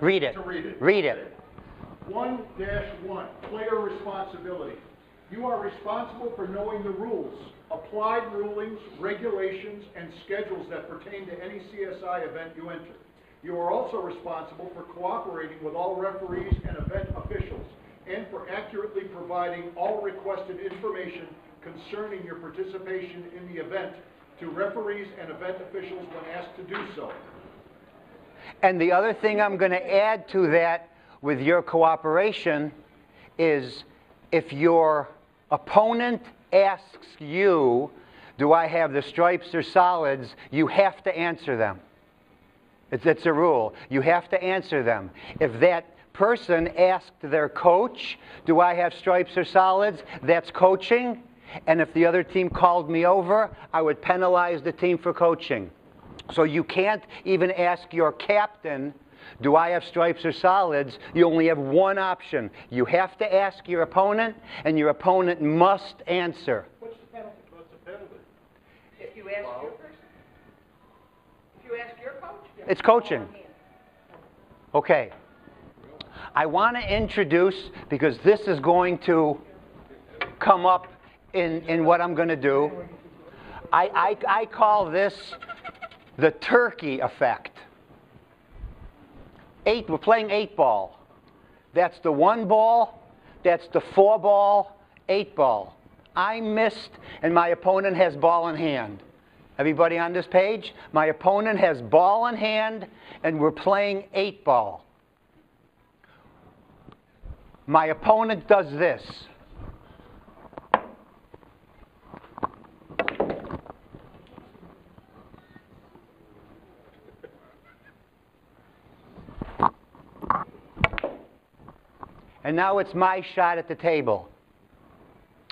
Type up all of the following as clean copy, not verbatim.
Read it. To read it. Read it. 1-1, player responsibility. You are responsible for knowing the rules, applied rulings, regulations, and schedules that pertain to any CSI event you enter. You are also responsible for cooperating with all referees and event officials, and for accurately providing all requested information concerning your participation in the event to referees and event officials when asked to do so. And the other thing I'm going to add to that with your cooperation is if your opponent asks you, do I have the stripes or solids, you have to answer them. It's a rule. You have to answer them. If that person asked their coach, do I have stripes or solids, that's coaching. And if the other team called me over, I would penalize the team for coaching. So you can't even ask your captain, do I have stripes or solids? You only have one option. You have to ask your opponent, and your opponent must answer. What's the penalty? What's the penalty? If you ask your person? If you ask your coach? It's coaching. Okay. I want to introduce, because this is going to come up in what I'm going to do. I call this the turkey effect. We're playing 8-ball. That's the 1-ball, that's the 4-ball, 8-ball. I missed, and my opponent has ball in hand. Everybody on this page? My opponent has ball in hand, and we're playing 8-ball. My opponent does this. And now it's my shot at the table.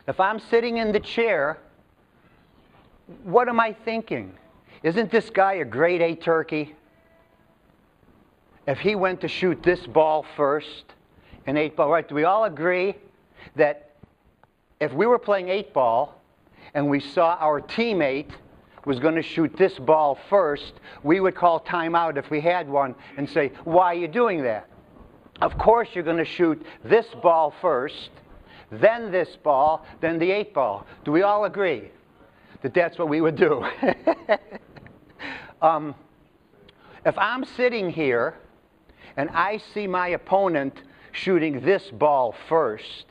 If I'm sitting in the chair, what am I thinking? Isn't this guy a grade A turkey? If he went to shoot this ball first, an 8-ball, right? Do we all agree that if we were playing 8-ball and we saw our teammate was going to shoot this ball first, we would call timeout if we had one and say, why are you doing that? Of course you're going to shoot this ball first, then this ball, then the 8-ball. Do we all agree that that's what we would do? If I'm sitting here and I see my opponent shooting this ball first,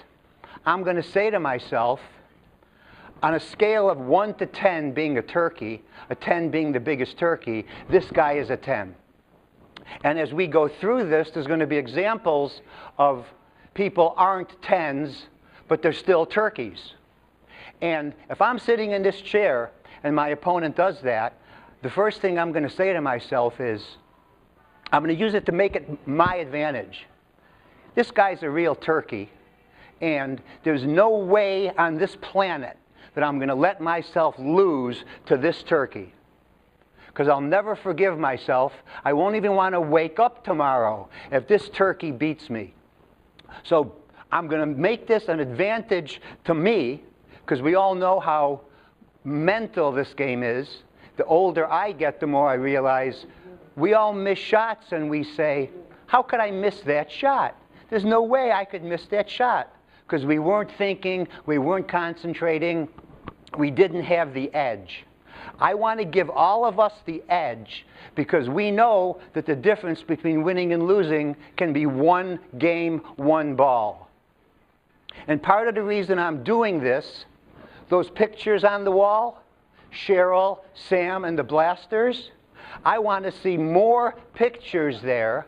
I'm going to say to myself, on a scale of 1 to 10 being a turkey, a 10 being the biggest turkey, this guy is a 10. And as we go through this, there's going to be examples of people aren't 10s, but they're still turkeys. And if I'm sitting in this chair and my opponent does that, the first thing I'm going to say to myself is, I'm going to use it to make it my advantage. This guy's a real turkey, and there's no way on this planet that I'm going to let myself lose to this turkey. Because I'll never forgive myself. I won't even want to wake up tomorrow if this turkey beats me. So I'm going to make this an advantage to me, because we all know how mental this game is. The older I get, the more I realize we all miss shots, and we say, how could I miss that shot? There's no way I could miss that shot, because we weren't thinking, we weren't concentrating, we didn't have the edge. I want to give all of us the edge, because we know that the difference between winning and losing can be one game, one ball. And part of the reason I'm doing this, those pictures on the wall, Cheryl, Sam, and the Blasters, I want to see more pictures there,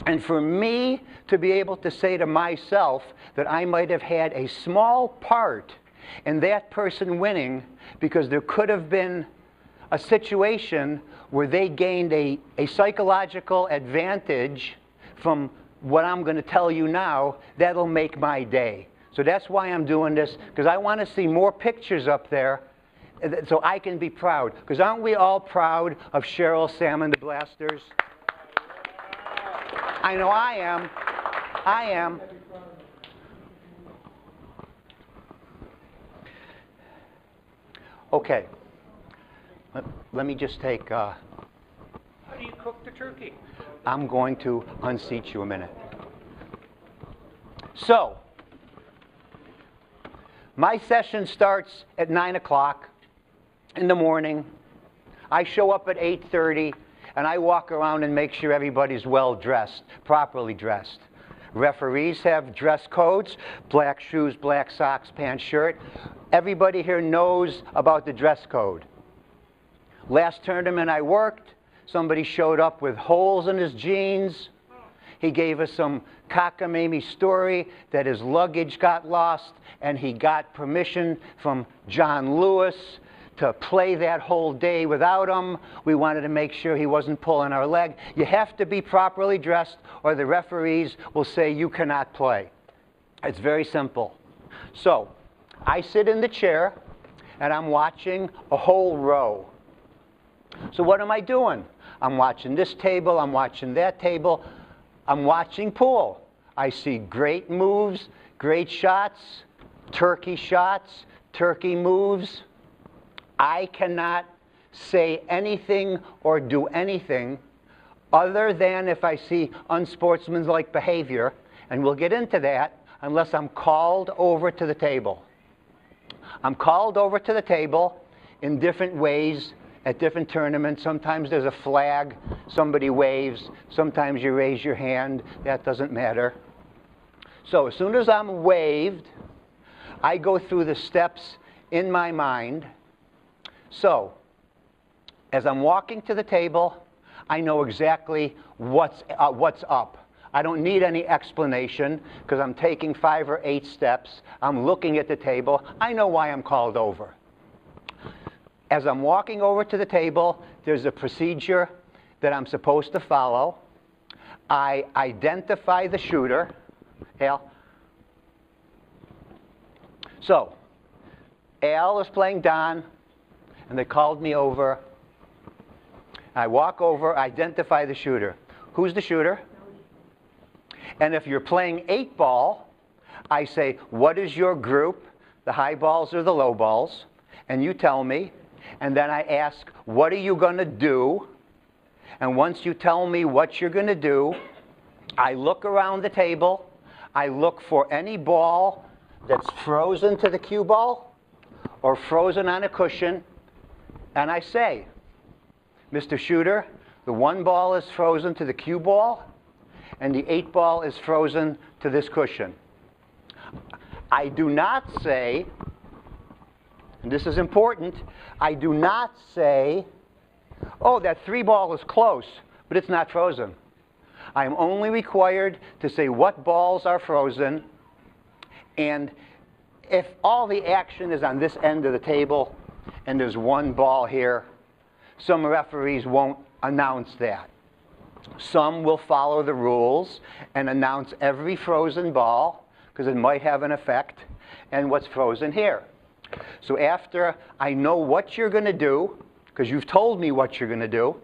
and for me to be able to say to myself that I might have had a small part in that person winning, because there could have been a situation where they gained a psychological advantage from what I'm going to tell you now. That'll make my day. So that's why I'm doing this, because I want to see more pictures up there so I can be proud. Because aren't we all proud of Cheryl, Sam, and the Blasters? I know I am. I am. Okay. Let me just take... How do you cook the turkey? I'm going to unseat you a minute. So, my session starts at 9 o'clock in the morning. I show up at 8:30, and I walk around and make sure everybody's well dressed, properly dressed. Referees have dress codes: black shoes, black socks, pants, shirt. Everybody here knows about the dress code. Last tournament I worked, somebody showed up with holes in his jeans. He gave us some cockamamie story that his luggage got lost, and he got permission from John Lewis to play that whole day without him. We wanted to make sure he wasn't pulling our leg. You have to be properly dressed, or the referees will say you cannot play. It's very simple. So, I sit in the chair, and I'm watching a whole row. So what am I doing? I'm watching this table, I'm watching that table, I'm watching pool. I see great moves, great shots, turkey moves. I cannot say anything or do anything other than if I see unsportsmanlike behavior, and we'll get into that, unless I'm called over to the table. I'm called over to the table in different ways at different tournaments. Sometimes there's a flag, somebody waves, sometimes you raise your hand, that doesn't matter. So as soon as I'm waved, I go through the steps in my mind. So, as I'm walking to the table, I know exactly what's up. I don't need any explanation because I'm taking 5 or 8 steps. I'm looking at the table. I know why I'm called over. As I'm walking over to the table, there's a procedure that I'm supposed to follow. I identify the shooter. Al? So, Al is playing Don, and they called me over. I walk over, identify the shooter. Who's the shooter? And if you're playing 8-ball, I say, what is your group, the high balls or the low balls? And you tell me. And then I ask, what are you going to do? And once you tell me what you're going to do, I look around the table. I look for any ball that's frozen to the cue ball or frozen on a cushion. And I say, Mr. Shooter, the 1 ball is frozen to the cue ball, and the 8 ball is frozen to this cushion. I do not say, and this is important, I do not say, oh, that 3 ball is close, but it's not frozen. I am only required to say what balls are frozen, and if all the action is on this end of the table, and there's 1 ball here, some referees won't announce that. Some will follow the rules and announce every frozen ball, because it might have an effect, and what's frozen here. So after I know what you're going to do, because you've told me what you're going to do,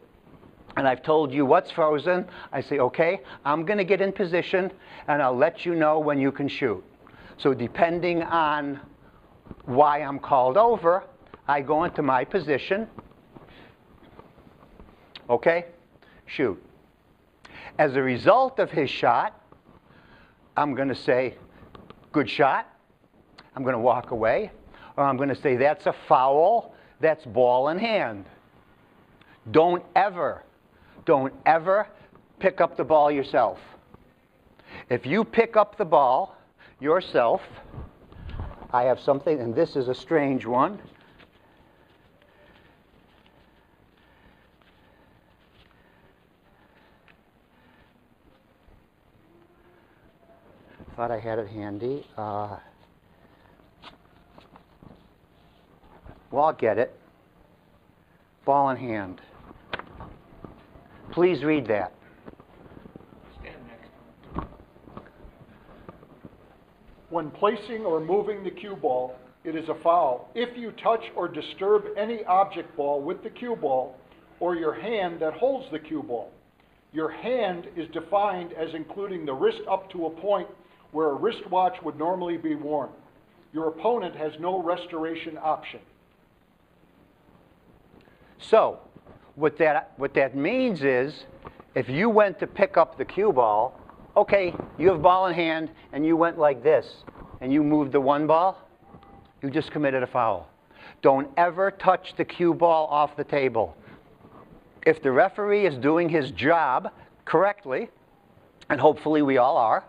and I've told you what's frozen, I say, okay, I'm going to get in position, and I'll let you know when you can shoot. So depending on why I'm called over, I go into my position. Okay, shoot. As a result of his shot, I'm going to say, good shot. I'm going to walk away. Or I'm going to say, that's a foul. That's ball in hand. Don't ever pick up the ball yourself. If you pick up the ball yourself, I have something, and this is a strange one. Thought I had it handy. Well, I'll get it. Ball in hand. Please read that. Stand next. When placing or moving the cue ball, it is a foul if you touch or disturb any object ball with the cue ball or your hand that holds the cue ball. Your hand is defined as including the wrist up to a point where a wristwatch would normally be worn. Your opponent has no restoration option. So, what that means is, if you went to pick up the cue ball, okay, you have ball in hand, and you went like this, and you moved the one ball, you just committed a foul. Don't ever touch the cue ball off the table. If the referee is doing his job correctly, and hopefully we all are,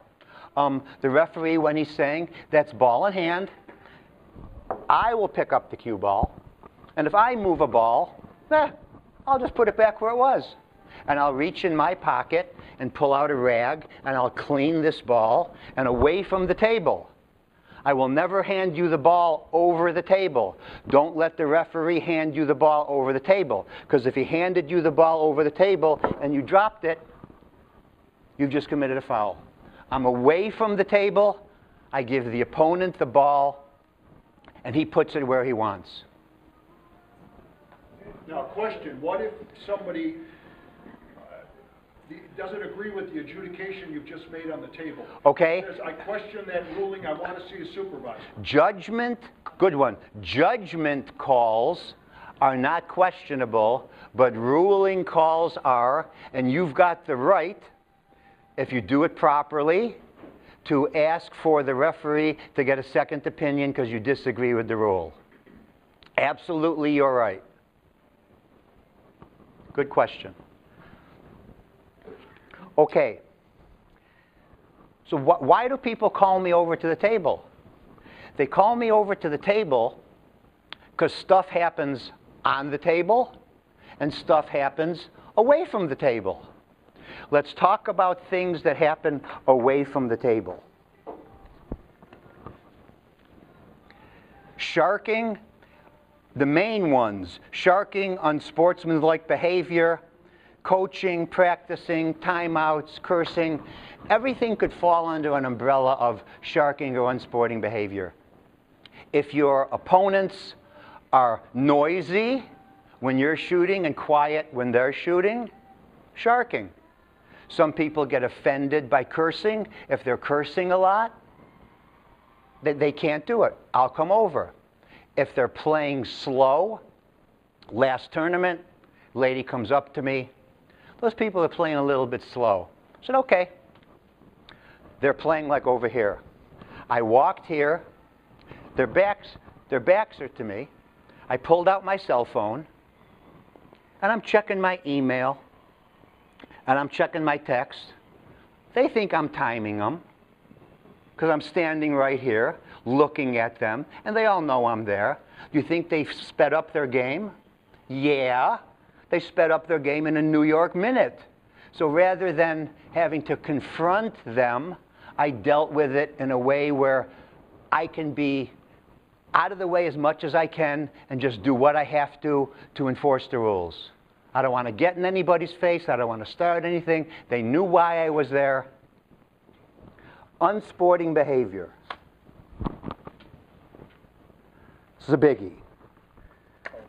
the referee, when he's saying that's ball in hand, I will pick up the cue ball, and if I move a ball, I'll just put it back where it was. And I'll reach in my pocket and pull out a rag, and I'll clean this ball and away from the table. I will never hand you the ball over the table. Don't let the referee hand you the ball over the table, because if he handed you the ball over the table and you dropped it, you've just committed a foul. I'm away from the table. I give the opponent the ball, and he puts it where he wants. Now, question, what if somebody doesn't agree with the adjudication you've just made on the table? Okay. Says, I question that ruling, I want to see a supervisor. Judgment, good one. Judgment calls are not questionable, but ruling calls are, and you've got the right, if you do it properly, to ask for the referee to get a second opinion because you disagree with the rule. Absolutely, you're right. Good question. Okay. So why do people call me over to the table? They call me over to the table because stuff happens on the table and stuff happens away from the table. Let's talk about things that happen away from the table. Sharking, the main ones. Sharking, unsportsmanlike behavior, coaching, practicing, timeouts, cursing. Everything could fall under an umbrella of sharking or unsporting behavior. If your opponents are noisy when you're shooting and quiet when they're shooting, sharking. Some people get offended by cursing. If they're cursing a lot, they can't do it. I'll come over. If they're playing slow, last tournament, lady comes up to me. Those people are playing a little bit slow. I said, okay. They're playing like over here. I walked here. Their backs are to me. I pulled out my cell phone, and I'm checking my email, and I'm checking my text. They think I'm timing them because I'm standing right here looking at them, and they all know I'm there. Do you think they've sped up their game? Yeah. They sped up their game in a New York minute. So rather than having to confront them, I dealt with it in a way where I can be out of the way as much as I can and just do what I have to enforce the rules. I don't want to get in anybody's face. I don't want to start anything. They knew why I was there. Unsporting behavior. This is a biggie.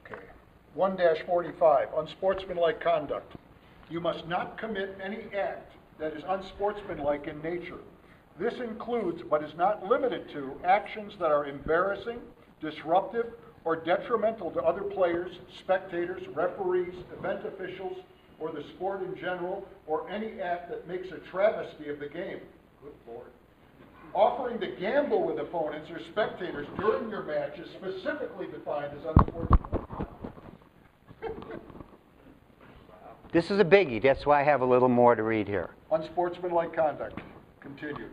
Okay. 1-45, unsportsmanlike conduct. You must not commit any act that is unsportsmanlike in nature. This includes, but is not limited to, actions that are embarrassing, disruptive, or detrimental to other players, spectators, referees, event officials, or the sport in general, or any act that makes a travesty of the game. Good Lord. Offering to gamble with opponents or spectators during your match is specifically defined as unsportsmanlike. This is a biggie. That's why I have a little more to read here. Unsportsmanlike conduct. Continue.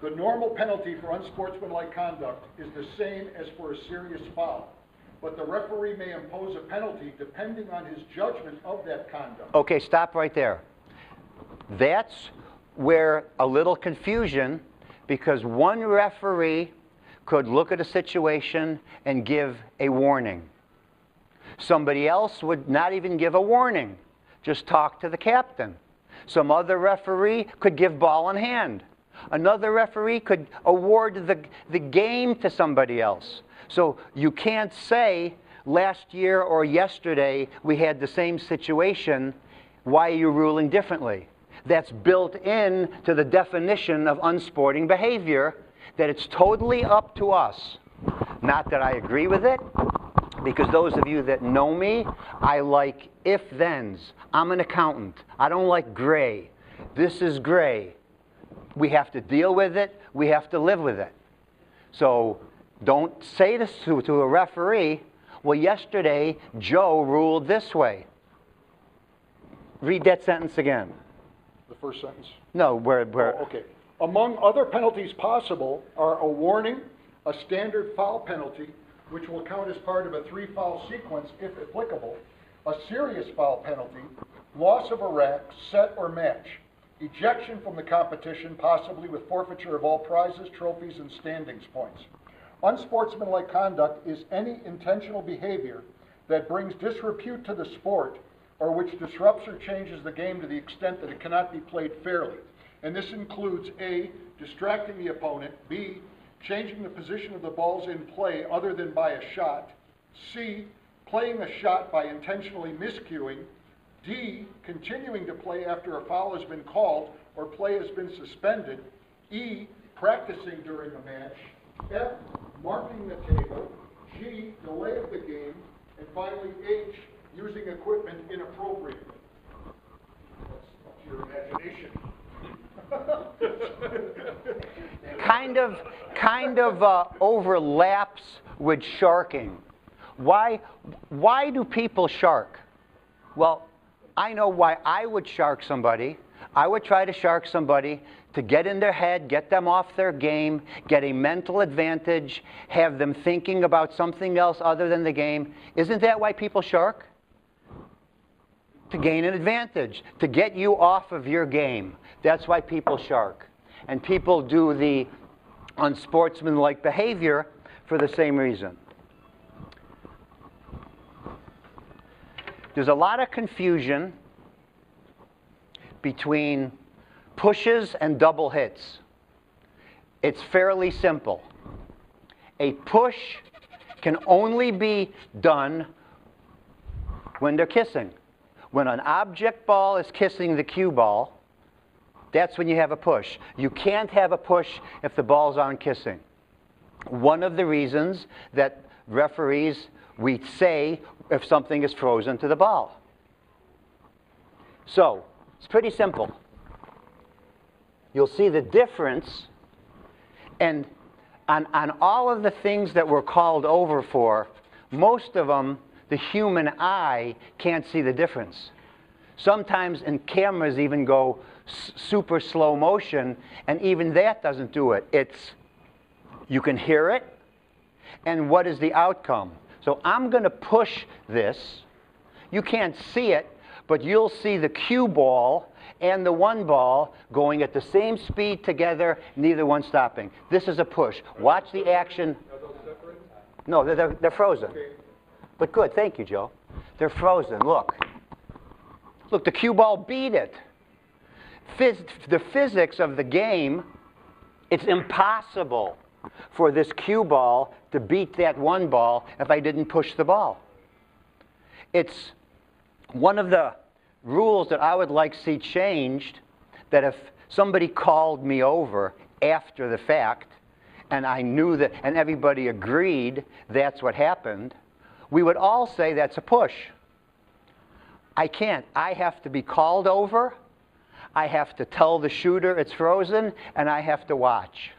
The normal penalty for unsportsmanlike conduct is the same as for a serious foul, but the referee may impose a penalty depending on his judgment of that conduct. Okay, stop right there. That's where a little confusion, because one referee could look at a situation and give a warning. Somebody else would not even give a warning, just talk to the captain. Some other referee could give ball in hand. Another referee could award the game to somebody else. So you can't say last year or yesterday we had the same situation, why are you ruling differently? That's built in to the definition of unsporting behavior, that it's totally up to us. Not that I agree with it, Because those of you that know me, I like if-thens. I'm an accountant. I don't like gray. This is gray. We have to deal with it. We have to live with it. So don't say this to a referee, well, yesterday Joe ruled this way. Read that sentence again. The first sentence? No, where Oh, okay. Among other penalties possible are a warning, a standard foul penalty, which will count as part of a 3-foul sequence if applicable, a serious foul penalty, loss of a rack, set, or match, ejection from the competition, possibly with forfeiture of all prizes, trophies, and standings points. Unsportsmanlike conduct is any intentional behavior that brings disrepute to the sport or which disrupts or changes the game to the extent that it cannot be played fairly. And this includes A, distracting the opponent, B, changing the position of the balls in play other than by a shot, C, playing a shot by intentionally miscuing, D, continuing to play after a foul has been called or play has been suspended, E, practicing during a match, F, marking the table, G, delay of the game, and finally H, using equipment inappropriately. That's up to your imagination. kind of overlaps with sharking. Why do people shark? Well, I know why I would shark somebody. I would try to shark somebody to get in their head, get them off their game, get a mental advantage, have them thinking about something else other than the game. Isn't that why people shark? To gain an advantage, to get you off of your game. That's why people shark. And people do the unsportsmanlike behavior for the same reason. There's a lot of confusion between pushes and double hits. It's fairly simple. A push can only be done when they're kissing. When an object ball is kissing the cue ball, that's when you have a push. You can't have a push if the balls aren't kissing. One of the reasons that referees, we say if something is frozen to the ball. So, it's pretty simple. You'll see the difference, and on all of the things that we're called over for, most of them, the human eye can't see the difference. Sometimes, and cameras even go super slow motion, and even that doesn't do it. It's, you can hear it, and what is the outcome? So I'm going to push this. You can't see it, but you'll see the cue ball and the one ball going at the same speed together, neither one stopping. This is a push. Watch the action. Are those separated? No, they're frozen. Okay. But good, thank you, Joe. They're frozen, look. Look, the cue ball beat it. The physics of the game, it's impossible for this cue ball to beat that one ball if I didn't push the ball. It's one of the rules that I would like to see changed, that if somebody called me over after the fact, and I knew that, and everybody agreed that's what happened, we would all say that's a push. I can't. I have to be called over, I have to tell the shooter it's frozen, and I have to watch.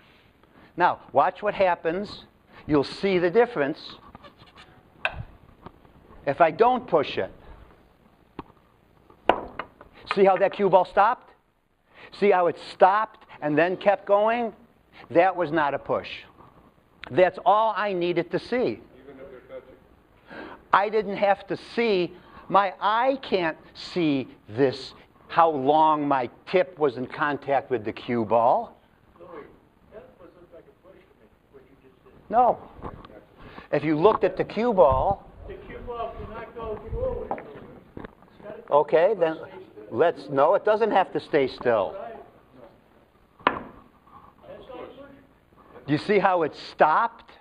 Now, watch what happens. You'll see the difference if I don't push it. See how that cue ball stopped? See how it stopped and then kept going? That was not a push. That's all I needed to see. Even if they're touching? I didn't have to see. My eye can't see this, how long my tip was in contact with the cue ball. That doesn't look like a push to me, what you just did. No. If you looked at the cue ball, The cue ball cannot go forward. okay, then let's, no, it doesn't have to stay still. That's not a push. Do you see how it stopped?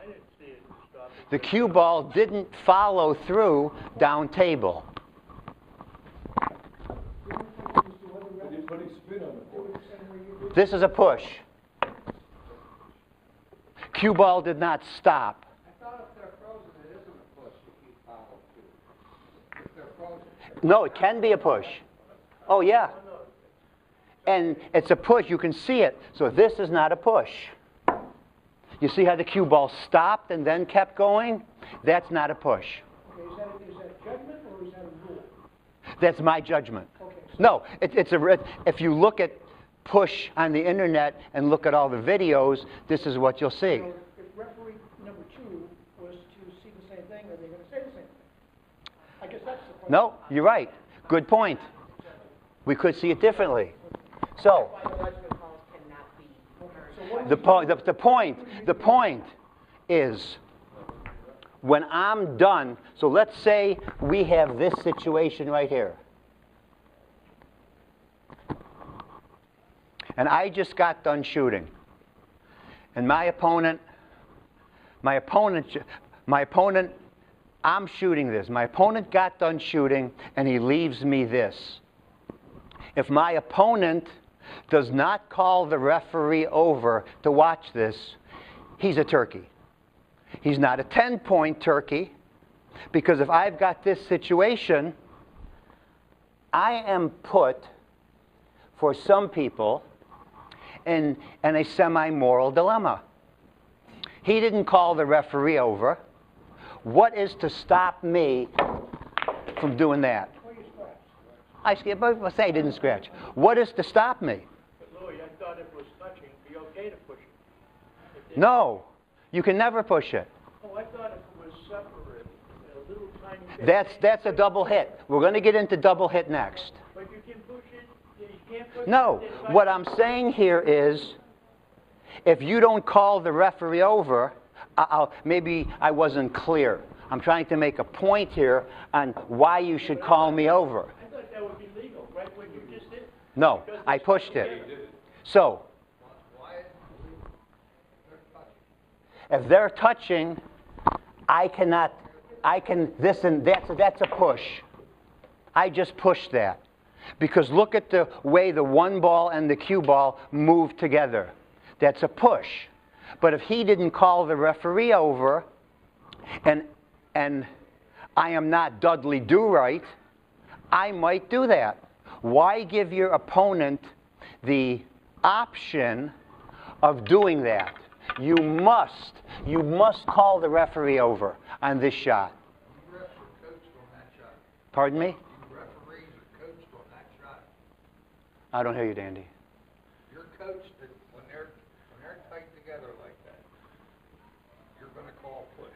I didn't see it stop. The cue ball didn't follow through down table. This is a push. Cue ball did not stop. I thought if they're frozen, No, it can be a push. Oh, yeah. And it's a push. You can see it. So this is not a push. You see how the cue ball stopped and then kept going? That's not a push. Okay, is that judgment or is that a rule? That's my judgment. Okay. No, if you look at push on the internet and look at all the videos, this is what you'll see. So if referee number 2 was to see the same thing, are they going to say the same thing? I guess that's the question. No, you're right. Good point. We could see it differently. So, Why the judgment calls cannot be heard. the point is, when I'm done, so let's say we have this situation right here. And I just got done shooting. And my opponent, I'm shooting this. My opponent got done shooting, and he leaves me this. If my opponent does not call the referee over to watch this, he's a turkey. He's not a 10-point turkey, because if I've got this situation, I am put, for some people, in a semi-moral dilemma. He didn't call the referee over. What is to stop me from doing that? I say I didn't scratch. What is to stop me? But Louis, I thought if it was touching, it'd be okay to push it. No, you can never push it. Oh, I thought if it was separate, a little tiny bit. That's a double hit. We're going to get into double hit next. But you can push it, you can't push No, it. what I'm saying here is, if you don't call the referee over, maybe I wasn't clear. I'm trying to make a point here on why you should call me over. I thought that would be legal, right, what you just did? No, I pushed it. So, if they're touching, that's a push. I just pushed that. Because look at the way the one ball and the cue ball move together. That's a push. But if he didn't call the referee over, and I am not Dudley Do-Right, I might do that. Why give your opponent the option of doing that? You must call the referee over on this shot. You refs are coached on that shot. Pardon me? You referees are coached on that shot. I don't hear you, Dandy. You're coached that when they're tight together like that, you're going to call push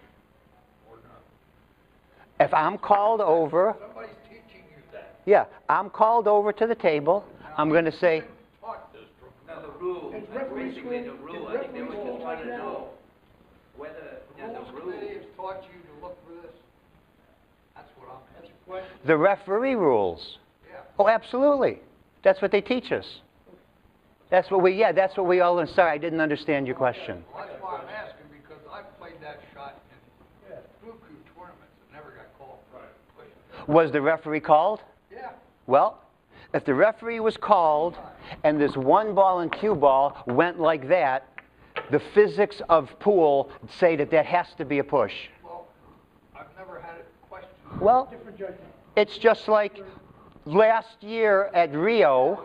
or not. If I'm called over, Somebody's teaching you that. yeah, I'm called over to the table, I'm going to say, Taught this from Now, the rule, Is that's referee basically school- the rule, is I think they were referee just school trying to like that? know whether, now, rules the rule. committee has taught you to look for this. That's what I'm asking. the referee rules. Yeah. Oh, absolutely. That's what they teach us. That's what we all learn. Sorry, I didn't understand your question. Well, that's why I'm asking, because I've played that shot in Buku tournaments and never got called for pushing. Was the referee called? Yeah. Well, if the referee was called and this one ball and cue ball went like that, the physics of pool say that has to be a push. Well, I've never had a question. Well, Different judgment. it's just like last year at Rio,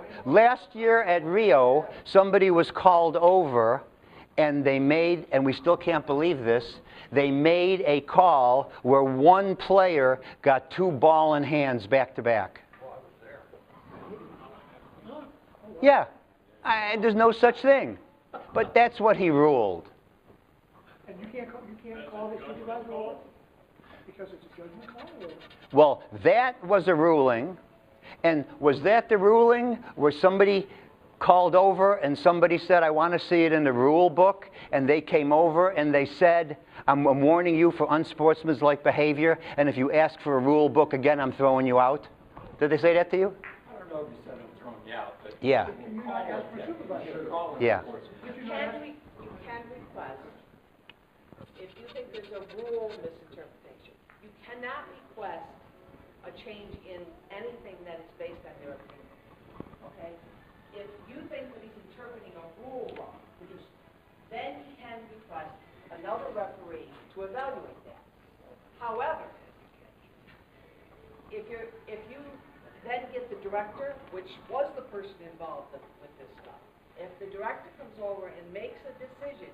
somebody was called over and they made, and we still can't believe this, they made a call where one player got two ball in hands back to back. Yeah, there's no such thing. But that's what he ruled. And you can't call the supervisor over because it's a judgment call? Or? Well, that was a ruling. And was that the ruling where somebody called over and somebody said, I want to see it in the rule book? And they came over and they said, I'm warning you for unsportsmanlike behavior, and if you ask for a rule book again, I'm throwing you out? Did they say that to you? I don't know if you said I'm throwing you out, but Yeah. Can you not ask for a supervisor? Yeah. You can request, if you think there's a rule misinterpretation, you cannot request a change in anything that is based on their opinion. Okay? If you think that he's interpreting a rule wrong, then you can request another referee to evaluate that. However, if you then get the director, which was the person involved with this stuff. If the director comes over and makes a decision,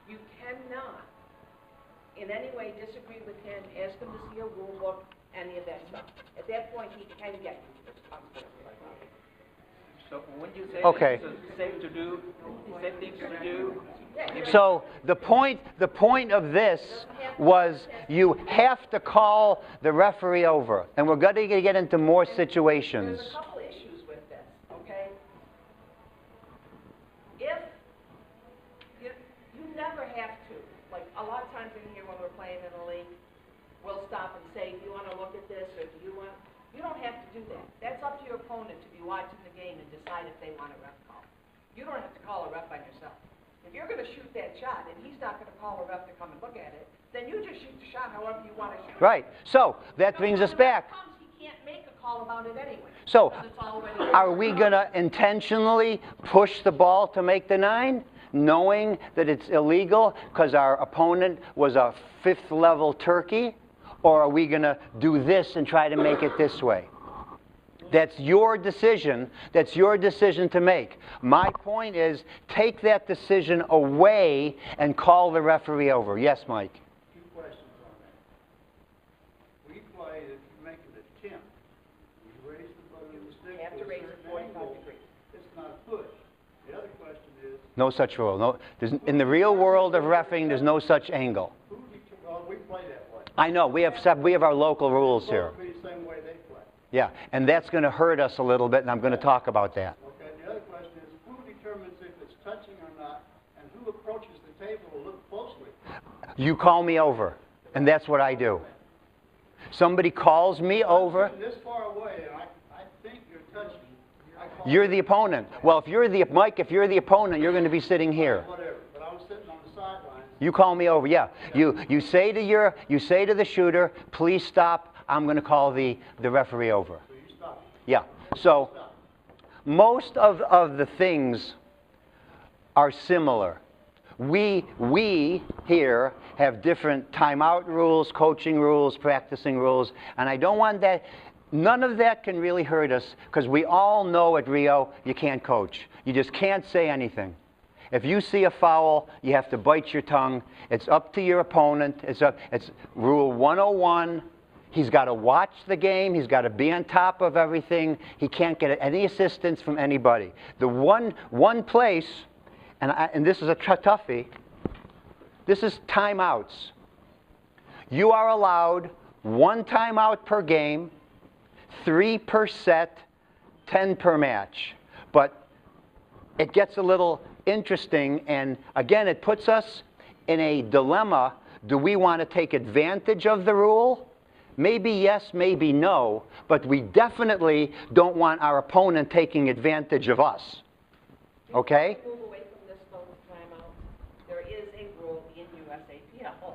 you cannot in any way disagree with him, ask him to see a rule book, any of that stuff. At that point, he can get responsibility. So when you say Okay. it's safe to do, safe things to do, So the point of this was you have to call the referee over, and we're going to get into more situations. There's a couple issues with this, okay? If you never have to, like a lot of times in here when we're playing in a league, we'll stop and say, do you want to look at this, or do you want, you don't have to do that. That's up to your opponent to be watching the game and decide if they want a ref call. You don't have to call a ref by yourself. If you're going to shoot that shot and he's not going to call a ref to come and look at it, then you just shoot the shot however you want to shoot it. Right. So that brings us back. He can't make a call about it anyway. So because it's already are we going to intentionally push the ball to make the 9, knowing that it's illegal because our opponent was a 5th level turkey? Or are we going to do this and try to make it this way? That's your decision. That's your decision to make. My point is, take that decision away and call the referee over. Yes, Mike? 2 questions on that. We play, if you make an attempt, you raise the butt of the stick have to to a raise it certain 45 angle, degrees. it's not a push. The other question is, No such rule. No, in the real world of reffing, there's no such angle. well, we play that way. I know. We have our local rules here. It's supposed to be the same way they play. Yeah, and that's going to hurt us a little bit, and I'm going to talk about that. Okay, the other question is, who determines if it's touching or not, and who approaches the table to look closely? You call me over, and that's what I do. Somebody calls me over. I'm sitting this far away, and I think you're touching. I call You're the opponent. Well, if you're the opponent, you're going to be sitting here. whatever, but I was sitting on the sidelines. You call me over, yeah. You say to the shooter, please stop. I'm going to call the referee over. So you stop. Yeah. So most of the things are similar. We here have different timeout rules, coaching rules, practicing rules, and I don't want that. None of that can really hurt us because we all know at Rio you can't coach. You just can't say anything. If you see a foul, you have to bite your tongue. It's up to your opponent. It's Rule 101. He's got to watch the game. He's got to be on top of everything. He can't get any assistance from anybody. The one place, and this is a toughie, this is timeouts. You are allowed 1 timeout per game, 3 per set, 10 per match. But it gets a little interesting, and again, it puts us in a dilemma. Do we want to take advantage of the rule? Maybe yes, maybe no, but we definitely don't want our opponent taking advantage of us. Okay? Move away from this though with timeout. There is a rule in USAPL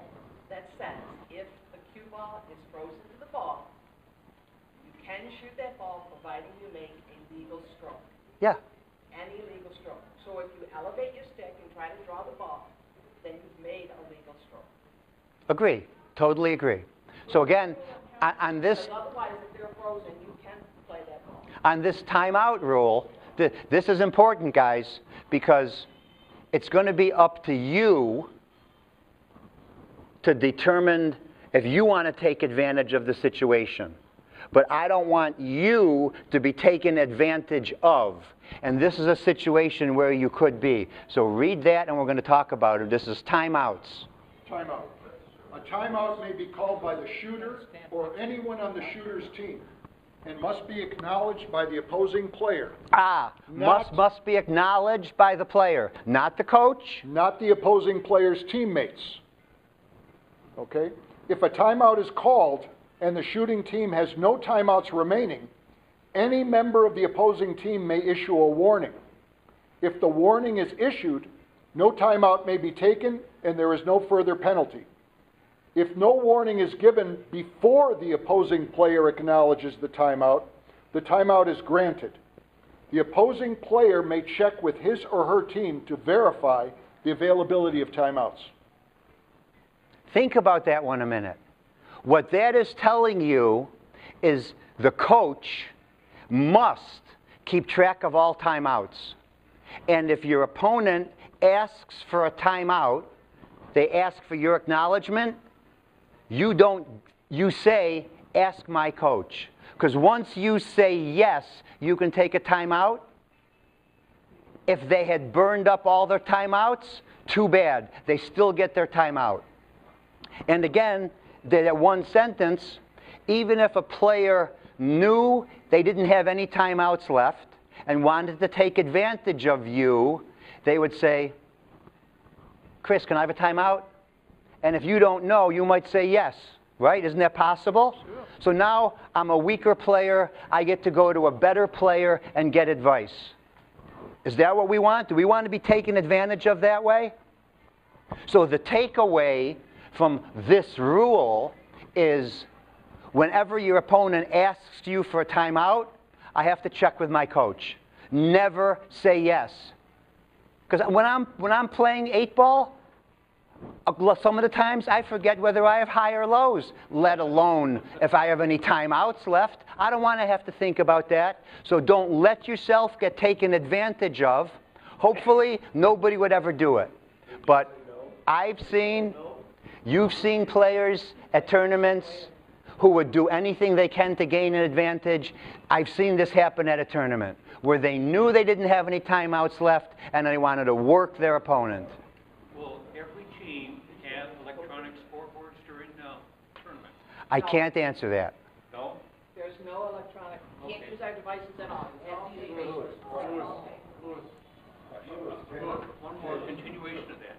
that says if the cue ball is frozen to the ball, you can shoot that ball providing you make a legal stroke. Yeah. Any legal stroke. So if you elevate your stick and try to draw the ball, then you've made a legal stroke. Agree. Totally agree. So again, on this Because otherwise, if they're frozen, you can play that ball. on this timeout rule, this is important, guys, because it's going to be up to you to determine if you want to take advantage of the situation. But I don't want you to be taken advantage of. And this is a situation where you could be. So read that, and we're going to talk about it. This is timeouts. Timeout. A timeout may be called by the shooter or anyone on the shooter's team and must be acknowledged by the opposing player, Must be acknowledged by the player, not the coach. not the opposing player's teammates. Okay? If a timeout is called and the shooting team has no timeouts remaining, any member of the opposing team may issue a warning. If the warning is issued, no timeout may be taken and there is no further penalty. If no warning is given before the opposing player acknowledges the timeout is granted. The opposing player may check with his or her team to verify the availability of timeouts. Think about that one a minute. What that is telling you is the coach must keep track of all timeouts. And if your opponent asks for a timeout, they ask for your acknowledgement, you say, ask my coach. Because once you say yes, you can take a timeout. If they had burned up all their timeouts, too bad. They still get their timeout. And again, that one sentence, even if a player knew they didn't have any timeouts left and wanted to take advantage of you, they would say, Chris, can I have a timeout? And if you don't know, you might say yes, right? Isn't that possible? Sure. So now I'm a weaker player. I get to go to a better player and get advice. Is that what we want? Do we want to be taken advantage of that way? So the takeaway from this rule is whenever your opponent asks you for a timeout, I have to check with my coach. Never say yes. Because when I'm playing 8-ball, some of the times I forget whether I have high or lows, let alone if I have any timeouts left. I don't want to have to think about that. So don't let yourself get taken advantage of. Hopefully, nobody would ever do it. But you've seen players at tournaments who would do anything they can to gain an advantage. I've seen this happen at a tournament where they knew they didn't have any timeouts left and they wanted to work their opponent. Will every team have electronic scoreboards during the tournament? I can't answer that. No? There's no electronic, you can't use our devices at all. You have to use your One more continuation of that.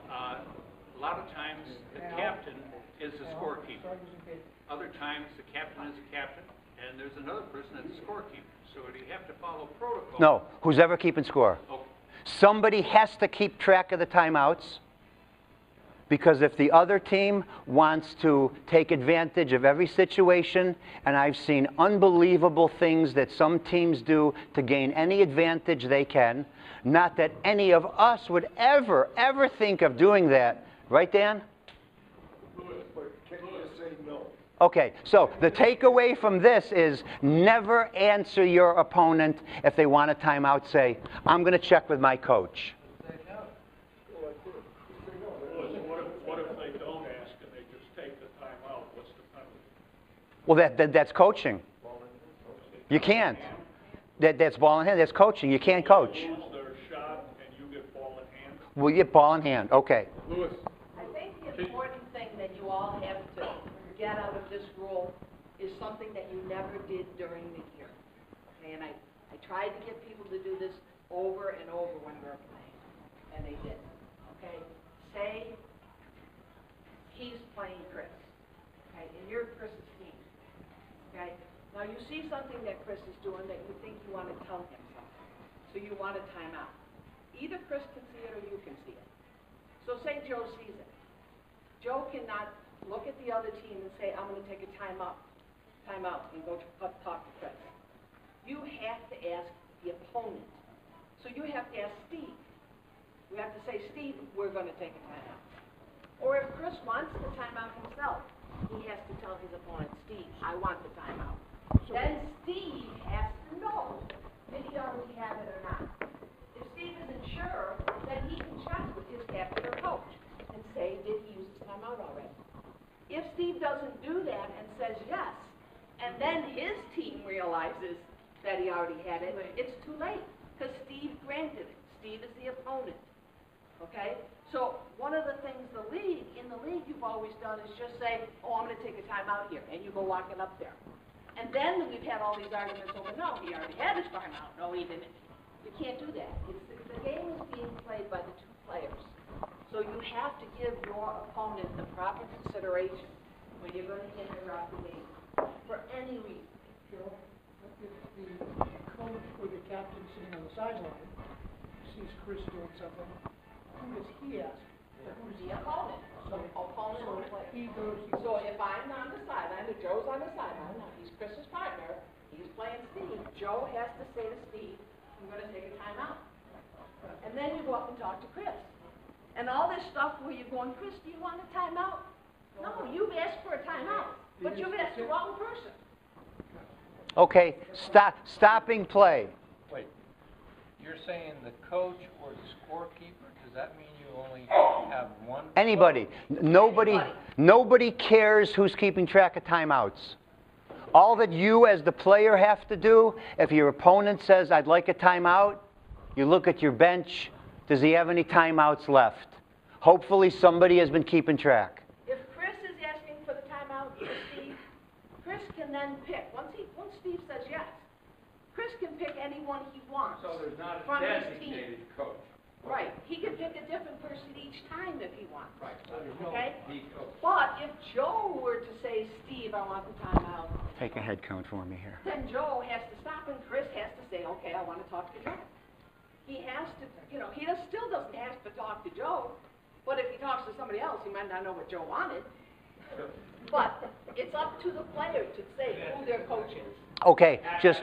A lot of times the captain is the scorekeeper. Other times the captain is the captain, and there's another person that's the scorekeeper. So do you have to follow protocol? No, who's ever keeping score. Okay. Somebody has to keep track of the timeouts, because if the other team wants to take advantage of every situation, and I've seen unbelievable things that some teams do to gain any advantage they can, not that any of us would ever think of doing that. Right, Dan? Okay, so the takeaway from this is never answer your opponent if they want a timeout. Say, I'm going to check with my coach. What if they don't ask and they just take the timeout? What's the penalty? Well, that's coaching. You can't. That's ball in hand. That's coaching. You can't coach. Lose their shot and you get ball in hand? Well, you get ball in hand. Okay. Lewis. I think the important thing that you all have to get out of this rule is something that you never did during the year. Okay, and I tried to get people to do this over and over when we were playing, and they did. Okay, say he's playing Chris, okay, and you're Chris's team. Okay, now you see something that Chris is doing that you think you want to tell him something, so you want a timeout. Either Chris can see it or you can see it. So say Joe sees it. Joe cannot look at the other team and say, I'm going to take a timeout and go talk to Chris. You have to ask the opponent. So you have to ask Steve. You have to say, Steve, we're going to take a timeout. Or if Chris wants the timeout himself, he has to tell his opponent, Steve, I want the timeout. Then Steve has to know did he already have it or not. If Steve isn't sure, then he can check with his captain or coach and say, did he use his timeout already? If Steve doesn't do that and says yes, and then his team realizes that he already had it, it's too late, because Steve granted it. Steve is the opponent, okay? So one of the things in the league you've always done is just say, oh, I'm going to take a timeout here, and you go walking up there. And then we've had all these arguments over, no, he already had his timeout. No, he didn't. You can't do that. The game is being played by the two players. So you have to give your opponent the proper consideration when you're going to interrupt the game, for any reason. Joe, if the coach or the captain sitting on the sideline sees Chris doing something, who does he ask? Who's the opponent? So opponent or player. So if I'm on the sideline, if Joe's on the sideline, he's Chris's partner, he's playing Steve, Joe has to say to Steve, I'm going to take a timeout. And then you go up and talk to Chris. And all this stuff where you're going, Chris, do you want a timeout? No, you've asked for a timeout, but you've asked the wrong person. Okay, stopping play. Wait, you're saying the coach or the scorekeeper, does that mean you only have one? Anybody. Nobody cares who's keeping track of timeouts. All that you as the player have to do, if your opponent says, I'd like a timeout, you look at your bench, does he have any timeouts left? Hopefully somebody has been keeping track. If Chris is asking for the timeout for Steve, Chris can then pick. Once Steve says yes, Chris can pick anyone he wants. So there's not from a his team. designated coach. Right. He can pick a different person each time if he wants. Right. So there's no Okay? the coach. But if Joe were to say, Steve, I want the timeout, Take a head count for me here. then Joe has to stop and Chris has to say, okay, I want to talk to Joe. He has to, still doesn't have to talk to Joe, but if he talks to somebody else, he might not know what Joe wanted. But it's up to the player to say who their coach is. Okay, just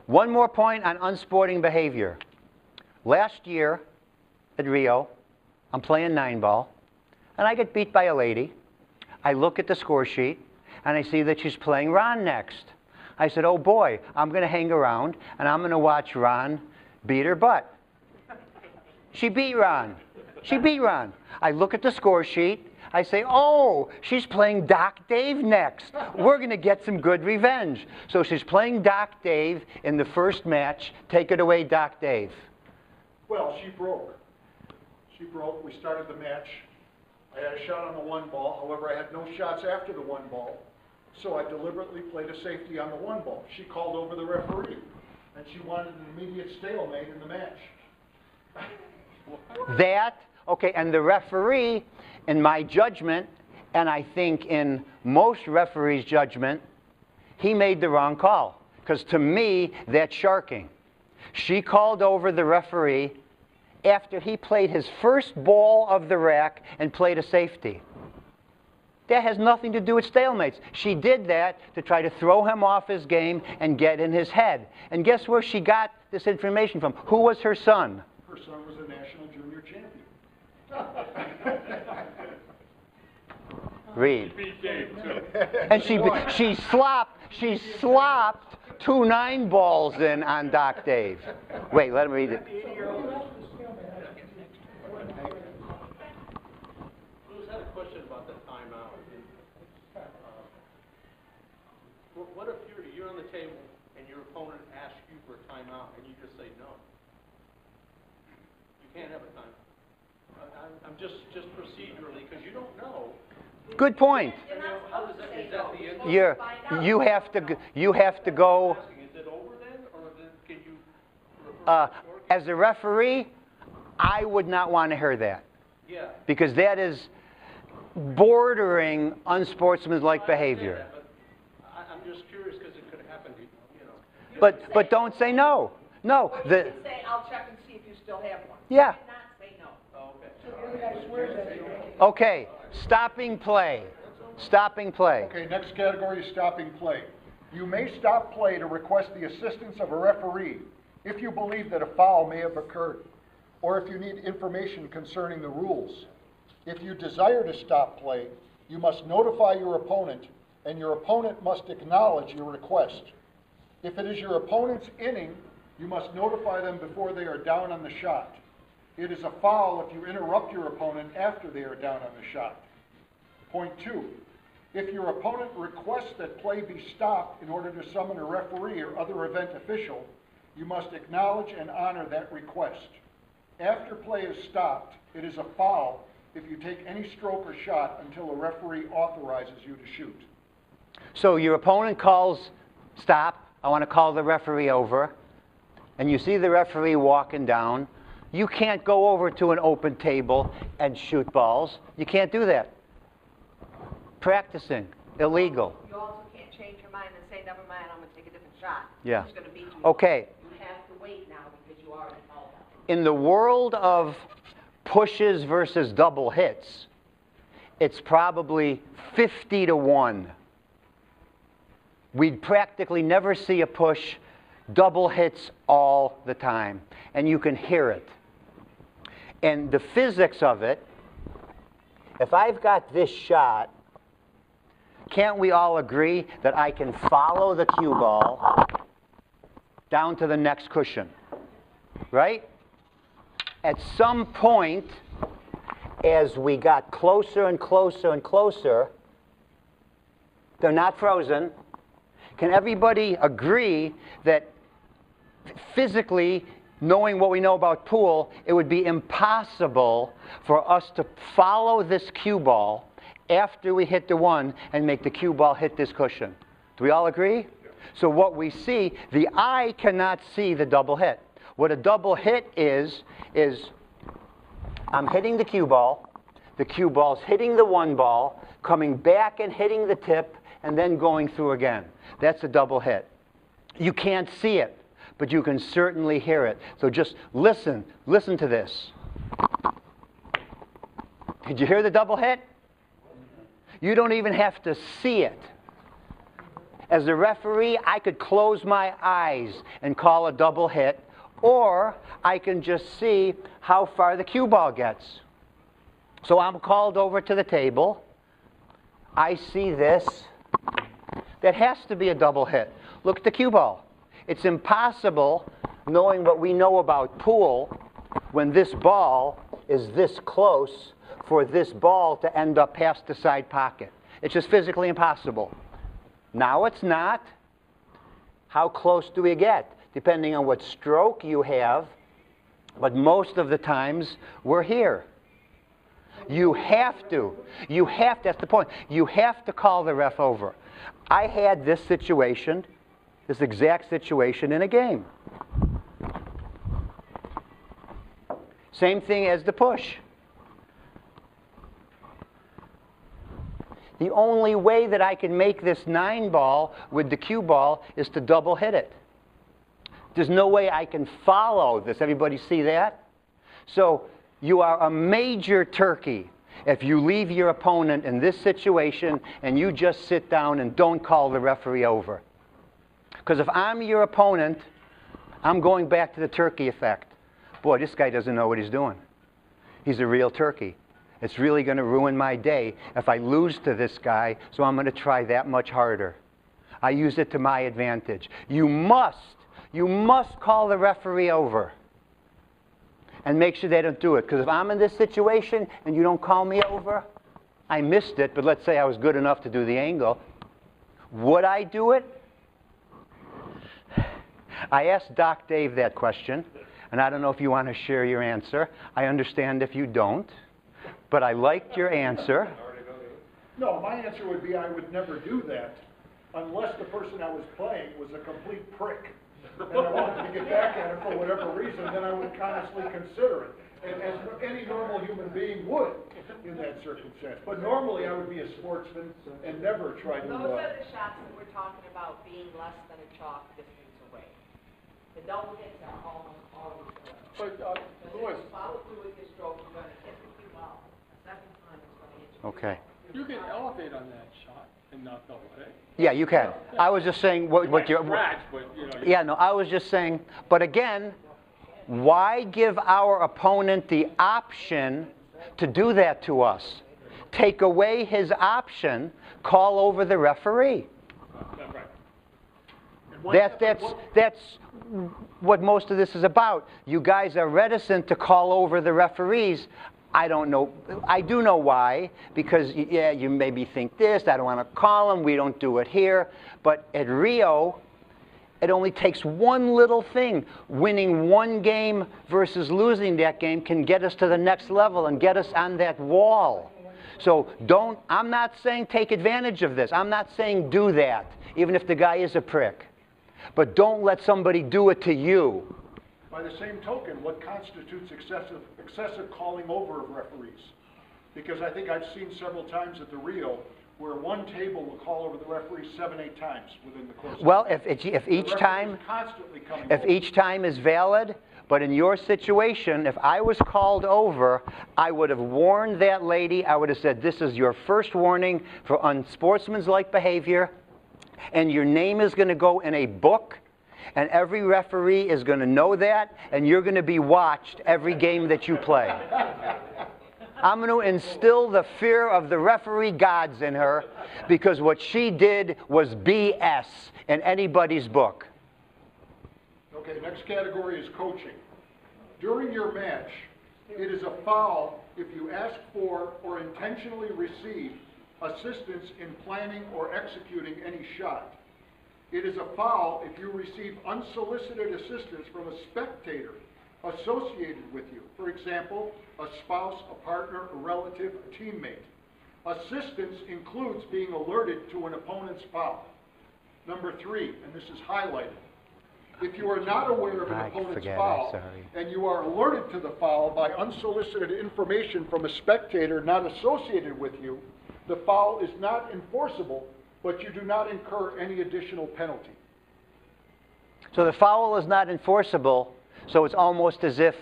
one more point on unsporting behavior. Last year at Rio, I'm playing 9-ball, and I get beat by a lady. I look at the score sheet, and I see that she's playing Ron next. I said, oh boy, I'm going to hang around, and I'm going to watch Ron beat her butt. She beat Ron. She beat Ron. I look at the score sheet. I say, oh, she's playing Doc Dave next. We're going to get some good revenge. So she's playing Doc Dave in the first match. Take it away, Doc Dave. Well, she broke. She broke. We started the match. I had a shot on the 1 ball. However, I had no shots after the 1 ball. So I deliberately played a safety on the 1 ball. She called over the referee, and she wanted an immediate stalemate in the match. Okay, and the referee, in my judgment, and I think in most referees' judgment, he made the wrong call. Because to me, that's sharking. She called over the referee after he played his first ball of the rack and played a safety. That has nothing to do with stalemates. She did that to try to throw him off his game and get in his head. And guess where she got this information from? Who was her son? Her son was a national junior champion. Read. And she slopped 2 9-balls in on Doc Dave. Wait, let him read it. Bruce had a question about the timeout. What if you're on the table and your opponent asks you for a timeout and you just say no? You can't have a timeout. I'm just procedurally, because you don't know. Good point. You're not supposed to say no. You have to go. Is it over then, or can you? As a referee, I would not want to hear that. Yeah. Because that is bordering unsportsmanlike behavior. But I'm just curious because it could have happened to you know. But don't say no. No. Or you can say, I'll check and see if you still have one. Yeah. You cannot say no. Oh, okay. Okay. Stopping play. Stopping play. Okay, next category is stopping play. You may stop play to request the assistance of a referee if you believe that a foul may have occurred, or if you need information concerning the rules. If you desire to stop play, you must notify your opponent, and your opponent must acknowledge your request. If it is your opponent's inning, you must notify them before they are down on the shot. It is a foul if you interrupt your opponent after they are down on the shot. Point 2. If your opponent requests that play be stopped in order to summon a referee or other event official, you must acknowledge and honor that request. After play is stopped, it is a foul if you take any stroke or shot until a referee authorizes you to shoot. So your opponent calls, stop, I want to call the referee over, and you see the referee walking down. You can't go over to an open table and shoot balls. You can't do that. Practicing, illegal. You also can't change your mind and say, never mind, I'm going to take a different shot. Yeah. Who's going to beat you? Okay. You have to wait now because you already called out. In the world of pushes versus double hits, it's probably 50-1. We'd practically never see a push, double hits all the time, and you can hear it. And the physics of it, if I've got this shot, can't we all agree that I can follow the cue ball down to the next cushion, right? At some point, as we got closer and closer and closer, they're not frozen. Can everybody agree that physically, knowing what we know about pool, it would be impossible for us to follow this cue ball after we hit the one and make the cue ball hit this cushion? Do we all agree? So what we see, the eye cannot see the double hit. What a double hit is I'm hitting the cue ball's hitting the one ball, coming back and hitting the tip, and then going through again. That's a double hit. You can't see it, but you can certainly hear it. So just listen to this. Did you hear the double hit? You don't even have to see it. As a referee, I could close my eyes and call a double hit, or I can just see how far the cue ball gets. So I'm called over to the table. I see this. That has to be a double hit. Look at the cue ball. It's impossible, knowing what we know about pool, when this ball is this close, for this ball to end up past the side pocket. It's just physically impossible. Now it's not. How close do we get? Depending on what stroke you have, but most of the times we're here. You have to, that's the point. You have to call the ref over. I had this situation, this exact situation in a game. Same thing as the push. The only way that I can make this 9 ball with the cue ball is to double hit it. There's no way I can follow this. Everybody see that? So you are a major turkey if you leave your opponent in this situation and you just sit down and don't call the referee over. Because if I'm your opponent, I'm going back to the turkey effect. Boy, this guy doesn't know what he's doing. He's a real turkey. It's really going to ruin my day if I lose to this guy, so I'm going to try that much harder. I use it to my advantage. You must call the referee over and make sure they don't do it. Because if I'm in this situation and you don't call me over, I missed it, but let's say I was good enough to do the angle. Would I do it? I asked Doc Dave that question, and I don't know if you want to share your answer. I understand if you don't, but I liked your answer. No, my answer would be I would never do that unless the person I was playing was a complete prick. And I wanted to get back at it for whatever reason, then I would honestly consider it. And as any normal human being would in that circumstance. But normally I would be a sportsman and never try to... Those are the shots that we're talking about being less than a chalk distance away. The double hits are almost always away. But, Louis, follow through with your stroke, you're going to hit the cue ball. A second time it's going to hit you. Okay. You can elevate on that shot and not double hit. Yeah, you can. I was just saying what you're... Yeah, no, I was just saying, but again, why give our opponent the option to do that to us? Take away his option, call over the referee. That's what most of this is about. You guys are reticent to call over the referees. I don't know. I do know why, because, yeah, you maybe think this, I don't want to call them, we don't do it here. But at Rio, it only takes one little thing. Winning one game versus losing that game can get us to the next level and get us on that wall. So I'm not saying take advantage of this. I'm not saying do that, even if the guy is a prick. But don't let somebody do it to you. By the same token, what constitutes excessive calling over of referees? Because I think I've seen several times at the Rio where one table will call over the referee 7, 8 times within the course of well, the game. if each time, if over. each time is valid, but in your situation, if I was called over, I would have warned that lady. I would have said, this is your first warning for unsportsmanlike behavior, and your name is going to go in a book. And every referee is going to know that, and you're going to be watched every game that you play. I'm going to instill the fear of the referee gods in her, because what she did was BS in anybody's book. Okay, next category is coaching. During your match, it is a foul if you ask for or intentionally receive assistance in planning or executing any shot. It is a foul if you receive unsolicited assistance from a spectator associated with you. For example, a spouse, a partner, a relative, a teammate. Assistance includes being alerted to an opponent's foul. Number 3, and this is highlighted. If you are not aware of an opponent's foul, and you are alerted to the foul by unsolicited information from a spectator not associated with you, the foul is not enforceable, but you do not incur any additional penalty. So the foul is not enforceable, so it's almost as if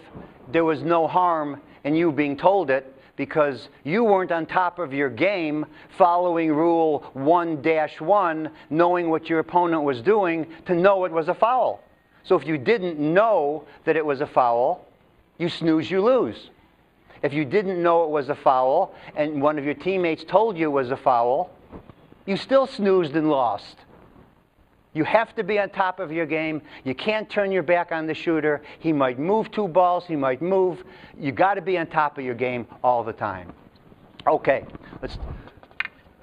there was no harm in you being told it, because you weren't on top of your game following Rule 1-1, knowing what your opponent was doing to know it was a foul. So if you didn't know that it was a foul, you snooze, you lose. If you didn't know it was a foul and one of your teammates told you it was a foul, you still snoozed and lost. You have to be on top of your game. You can't turn your back on the shooter. He might move 2 balls. He might move. You got to be on top of your game all the time. Okay,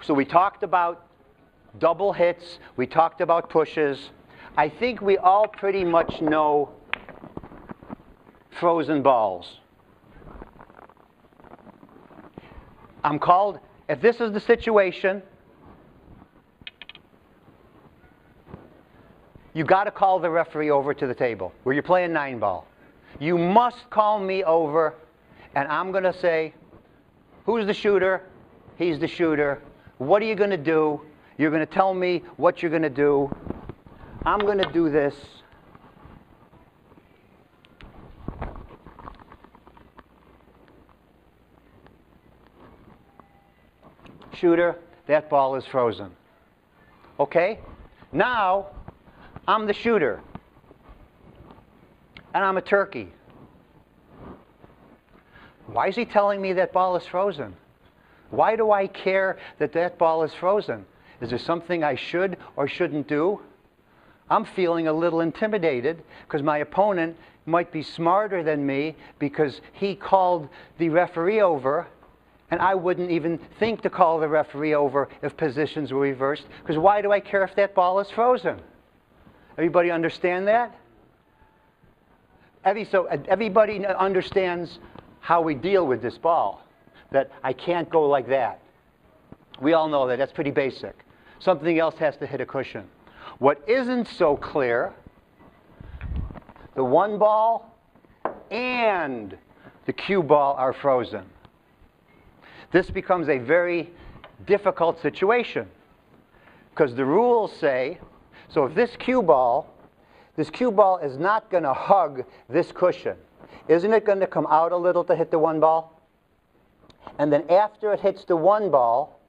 so we talked about double hits. We talked about pushes. I think we all pretty much know frozen balls. I'm called, if this is the situation, you got to call the referee over to the table where you're playing 9-ball. You must call me over, and I'm going to say, who's the shooter? He's the shooter. What are you going to do? You're going to tell me what you're going to do. I'm going to do this. Shooter, that ball is frozen. Okay? Now, I'm the shooter. And I'm a turkey. Why is he telling me that ball is frozen? Why do I care that that ball is frozen? Is there something I should or shouldn't do? I'm feeling a little intimidated because my opponent might be smarter than me because he called the referee over, and I wouldn't even think to call the referee over if positions were reversed, because why do I care if that ball is frozen? Everybody understand that? So everybody understands how we deal with this ball, that I can't go like that. We all know that. That's pretty basic. Something else has to hit a cushion. What isn't so clear, the 1 ball and the cue ball are frozen. This becomes a very difficult situation because the rules say, so if this cue ball is not going to hug this cushion, isn't it going to come out a little to hit the 1 ball? And then after it hits the 1 ball,